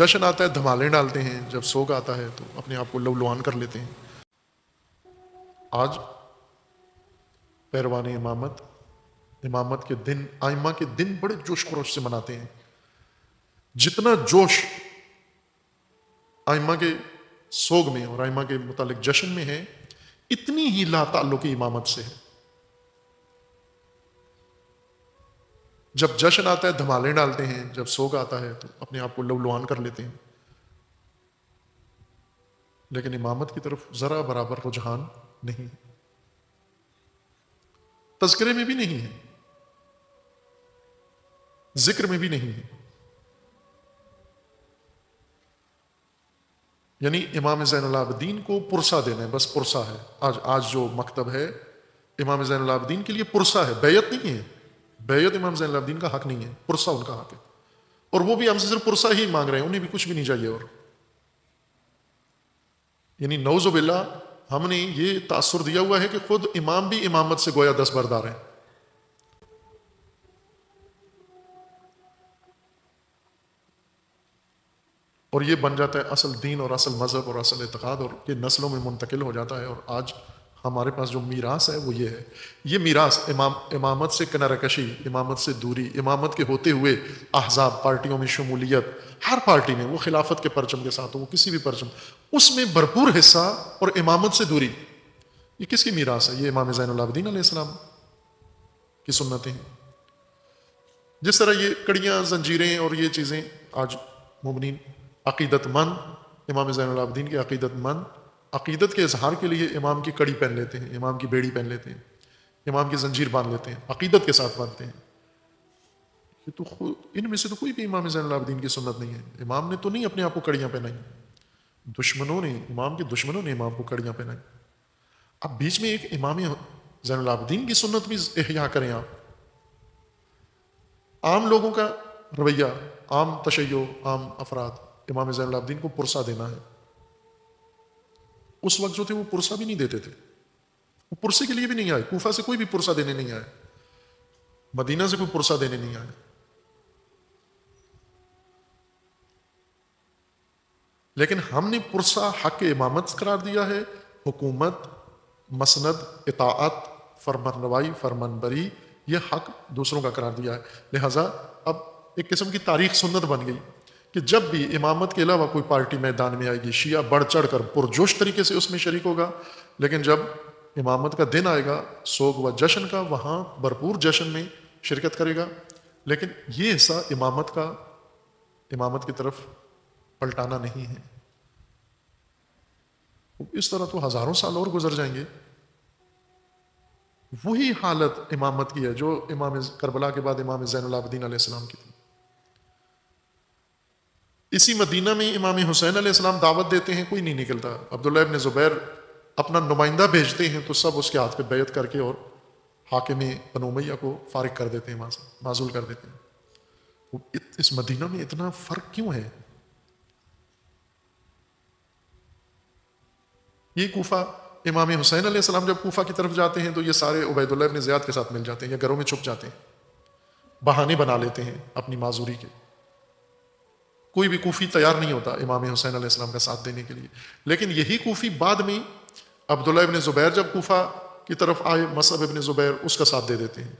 جشن آتا ہے دھمالے ڈالتے ہیں، جب سوگ آتا ہے تو اپنے آپ کو لولوان کر لیتے ہیں۔ آج پیروان امامت کے دن، آئمہ کے دن بڑے جوش خروش سے مناتے ہیں۔ جتنا جوش آئمہ کے سوگ میں اور آئمہ کے متعلق جشن میں ہے، اتنی ہی لا تعلق امامت سے ہے۔ جب جشن آتا ہے دھمالے ڈالتے ہیں، جب سوگ آتا ہے تو اپنے آپ کو لولوان کر لیتے ہیں، لیکن امامت کی طرف ذرا برابر رجحان نہیں ہے، تذکرے میں بھی نہیں ہے، ذکر میں بھی نہیں ہے۔ یعنی امام زین العابدین کو پرسہ دینا ہے، بس پرسہ ہے۔ آج جو مکتب ہے امام زین العابدین کے لیے پرسہ ہے، بیعت نہیں ہے۔ بیعت امام زین العابدین کا حق نہیں ہے، پرسہ ان کا حق ہے، اور وہ بھی ہم سے صرف پرسہ ہی مانگ رہے ہیں، انہیں بھی کچھ بھی نہیں چاہیے۔ اور یعنی نعوذ باللہ ہم نے یہ تاثر دیا ہوا ہے کہ خود امام بھی امامت سے گویا دستبردار ہیں۔ اور یہ بن جاتا ہے اصل دین اور اصل مذہب اور اصل اعتقاد، اور یہ نسلوں میں منتقل ہو جاتا ہے۔ اور آج ہمارے پاس جو میراث ہے وہ یہ ہے، یہ میراث امامت سے کنارہ کشی، امامت سے دوری، امامت کے ہوتے ہوئے احزاب، پارٹیوں میں شمولیت، ہر پارٹی میں، وہ خلافت کے پرچم کے ساتھ ہو، وہ کسی بھی پرچم، اس میں بھرپور حصہ اور امامت سے دوری، یہ کس کی میراث ہے؟ یہ امام زین العابدین علیہ السلام کی سنتیں ہیں۔ جس طرح یہ کڑیاں، زنجیریں اور یہ چیزیں آج مومنین عقیدت مند، امام زین العابدین کے عقیدت مند، عقیدت کے اظہار کے لیے امام کی کڑی پہن لیتے ہیں، امام کی بیڑی پہن لیتے ہیں، امام کی زنجیر باندھ لیتے ہیں، عقیدت کے ساتھ باندھتے ہیں۔ یہ تو خود ان میں سے تو کوئی بھی امام زین العابدین کی سنت نہیں ہے۔ امام نے تو نہیں اپنے آپ کو کڑیاں پہنائی، دشمنوں نے، امام کے دشمنوں نے امام کو کڑیاں پہنائی۔ اب بیچ میں ایک امام زین العابدین کی سنت بھی احیاء کریں آپ۔ عام لوگوں کا رویہ، عام تشیع، عام افراد امام زین العابدین کو پرسہ دینا ہے۔ اس وقت جو تھے وہ پرسہ بھی نہیں دیتے تھے، وہ پرسے کے لیے بھی نہیں آئے، کوفہ سے کوئی بھی پرسہ دینے نہیں آئے، مدینہ سے کوئی پرسہ دینے نہیں آئے۔ لیکن ہم نے پرسہ حق امامت قرار دیا ہے، حکومت، مسند، اطاعت، فرمانروائی، فرمانبری، یہ حق دوسروں کا قرار دیا ہے۔ لہٰذا اب ایک قسم کی تاریخ سنت بن گئی کہ جب بھی امامت کے علاوہ کوئی پارٹی میدان میں آئے گی، شیعہ بڑھ چڑھ کر پرجوش طریقے سے اس میں شریک ہوگا، لیکن جب امامت کا دن آئے گا سوگ و جشن کا، وہاں بھرپور جشن میں شرکت کرے گا، لیکن یہ حصہ امامت کا، امامت کی طرف پلٹانا نہیں ہے۔ اس طرح تو ہزاروں سال اور گزر جائیں گے، وہی حالت امامت کی ہے جو امام کربلا کے بعد امام زین العابدین علیہ السلام کی تھی۔ اسی مدینہ میں امام حسین علیہ السلام دعوت دیتے ہیں، کوئی نہیں نکلتا۔ عبداللہ ابن زبیر اپنا نمائندہ بھیجتے ہیں تو سب اس کے ہاتھ پہ بیعت کر کے اور حاکم بنو امیہ کو فارغ کر دیتے ہیں، وہاں سے معزول کر دیتے ہیں۔ اس مدینہ میں اتنا فرق کیوں ہے؟ یہ کوفہ، امام حسین علیہ السلام جب کوفہ کی طرف جاتے ہیں تو یہ سارے عبید اللہ ابن زیاد کے ساتھ مل جاتے ہیں یا گھروں میں چھپ جاتے ہیں، بہانے بنا لیتے ہیں اپنی معذوری کے۔ کوئی بھی کوفی تیار نہیں ہوتا امام حسین علیہ السلام کا ساتھ دینے کے لیے، لیکن یہی کوفی بعد میں عبداللہ ابن زبیر جب کوفہ کی طرف آئے، مصعب ابن زبیر، اس کا ساتھ دے دیتے ہیں۔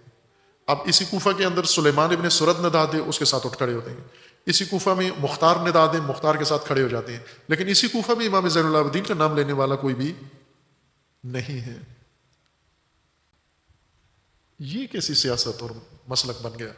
اب اسی کوفہ کے اندر سلیمان ابن سرد ندادے اس کے ساتھ اٹھ کھڑے ہوتے ہیں، اسی کوفہ میں مختار ندادے مختار کے ساتھ کھڑے ہو جاتے ہیں، لیکن اسی کوفہ میں امام زین العابدین کا نام لینے والا کوئی بھی نہیں ہے۔ یہ کیسی سیاست اور مسلک بن گیا؟